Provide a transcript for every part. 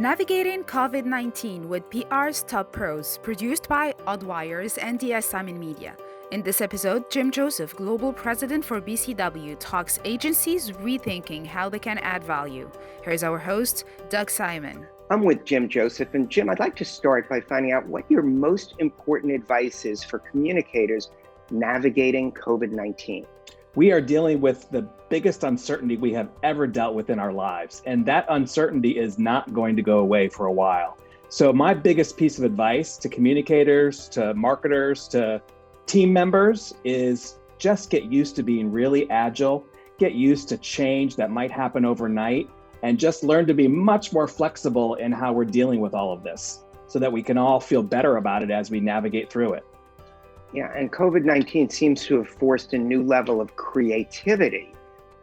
Navigating COVID-19 with PR's Top Pros, produced by Oddwires and DS Simon Media. In this episode, Jim Joseph, Global President for BCW, talks agencies rethinking how they can add value. Here's our host, Doug Simon. I'm with Jim Joseph, and Jim, I'd like to start by finding out what your most important advice is for communicators navigating COVID-19. We are dealing with the biggest uncertainty we have ever dealt with in our lives, and that uncertainty is not going to go away for a while. So my biggest piece of advice to communicators, to marketers, to team members is just get used to being really agile, get used to change that might happen overnight, and just learn to be much more flexible in how we're dealing with all of this so that we can all feel better about it as we navigate through it. Yeah, and COVID-19 seems to have forced a new level of creativity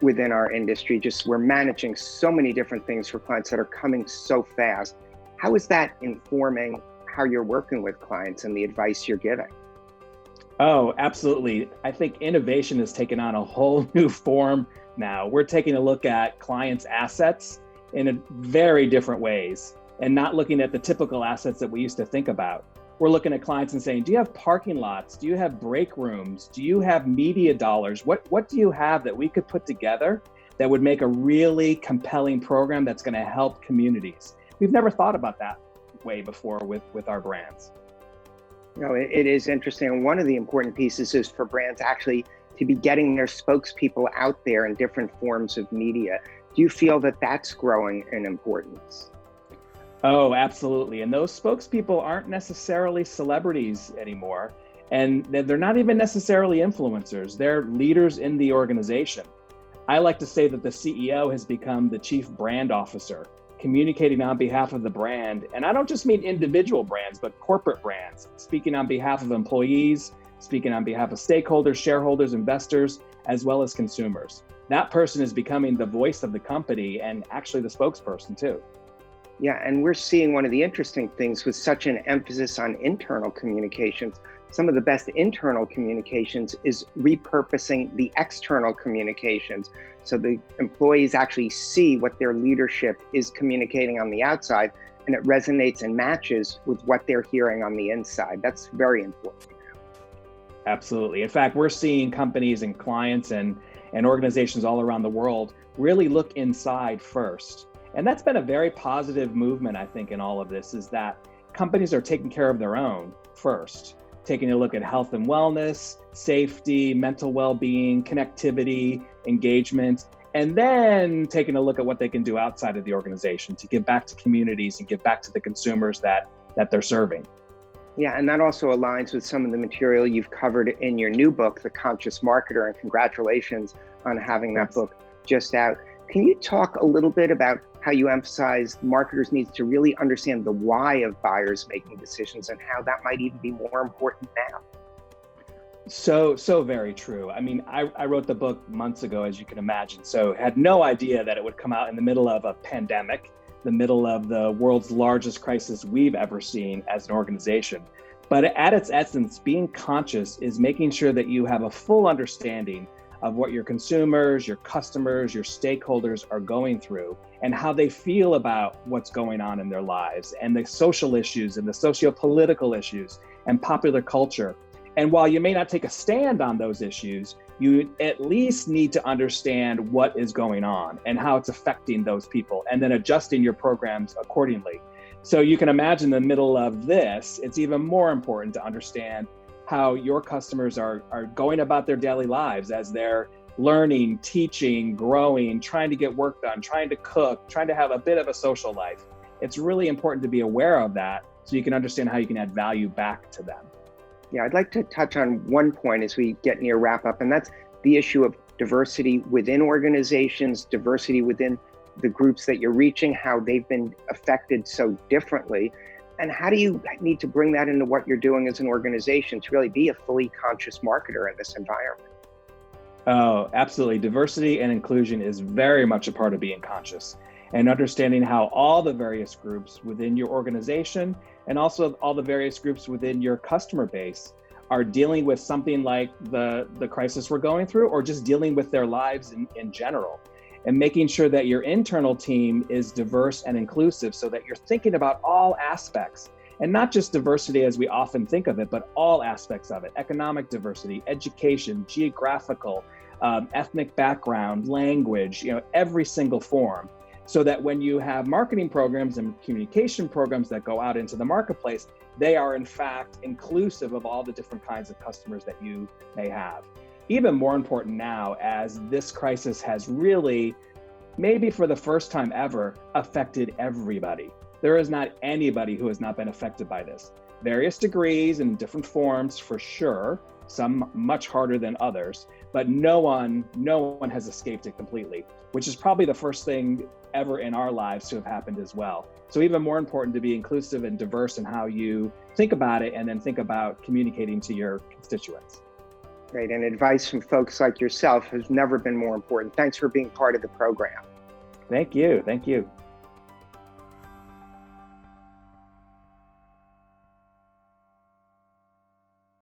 within our industry. Just we're managing so many different things for clients that are coming so fast. How is that informing how you're working with clients and the advice you're giving? Oh, absolutely. I think innovation has taken on a whole new form now. We're taking a look at clients' assets in a very different ways and not looking at the typical assets that we used to think about. We're looking at clients and saying, do you have parking lots? Do you have break rooms? Do you have media dollars? What do you have that we could put together that would make a really compelling program that's going to help communities? We've never thought about that way before with our brands. No, it is interesting. And one of the important pieces is for brands actually to be getting their spokespeople out there in different forms of media. Do you feel that that's growing in importance? Oh, absolutely. And those spokespeople aren't necessarily celebrities anymore. And they're not even necessarily influencers. They're leaders in the organization. I like to say that the CEO has become the chief brand officer, communicating on behalf of the brand. And I don't just mean individual brands, but corporate brands, speaking on behalf of employees, speaking on behalf of stakeholders, shareholders, investors, as well as consumers. That person is becoming the voice of the company and actually the spokesperson too. Yeah, and we're seeing one of the interesting things with such an emphasis on internal communications. Some of the best internal communications is repurposing the external communications. So the employees actually see what their leadership is communicating on the outside, and it resonates and matches with what they're hearing on the inside. That's very important. Absolutely. In fact, we're seeing companies and clients and organizations all around the world really look inside first. And that's been a very positive movement, I think, in all of this, is that companies are taking care of their own first, taking a look at health and wellness, safety, mental well-being, connectivity, engagement, and then taking a look at what they can do outside of the organization to give back to communities and give back to the consumers that they're serving. Yeah, and that also aligns with some of the material you've covered in your new book, The Conscious Marketer, and congratulations on having that book just out. Can you talk a little bit about how you emphasize marketers need to really understand the why of buyers making decisions and how that might even be more important now? So very true. I mean, I wrote the book months ago, as you can imagine, so had no idea that it would come out in the middle of a pandemic, the middle of the world's largest crisis we've ever seen as an organization. But at its essence, being conscious is making sure that you have a full understanding of what your consumers, your customers, your stakeholders are going through and how they feel about what's going on in their lives and the social issues and the socio-political issues and popular culture. And while you may not take a stand on those issues, you at least need to understand what is going on and how it's affecting those people and then adjusting your programs accordingly. So you can imagine in the middle of this, it's even more important to understand how your customers are going about their daily lives as they're learning, teaching, growing, trying to get work done, trying to cook, trying to have a bit of a social life. It's really important to be aware of that so you can understand how you can add value back to them. Yeah, I'd like to touch on one point as we get near wrap up, and that's the issue of diversity within organizations, diversity within the groups that you're reaching, how they've been affected so differently. And how do you need to bring that into what you're doing as an organization to really be a fully conscious marketer in this environment? Oh, absolutely. Diversity and inclusion is very much a part of being conscious and understanding how all the various groups within your organization and also all the various groups within your customer base are dealing with something like the crisis we're going through or just dealing with their lives in general. and making sure that your internal team is diverse and inclusive so that you're thinking about all aspects, and not just diversity as we often think of it, but all aspects of it: economic diversity, education, geographical, ethnic background, language, every single form. So that when you have marketing programs and communication programs that go out into the marketplace, they are in fact inclusive of all the different kinds of customers that you may have. Even more important now, as this crisis has really, maybe for the first time ever, affected everybody. There is not anybody who has not been affected by this. Various degrees and different forms for sure, some much harder than others, but no one has escaped it completely, which is probably the first thing ever in our lives to have happened as well. So even more important to be inclusive and diverse in how you think about it, and then think about communicating to your constituents. Great, and advice from folks like yourself has never been more important. Thanks for being part of the program. Thank you.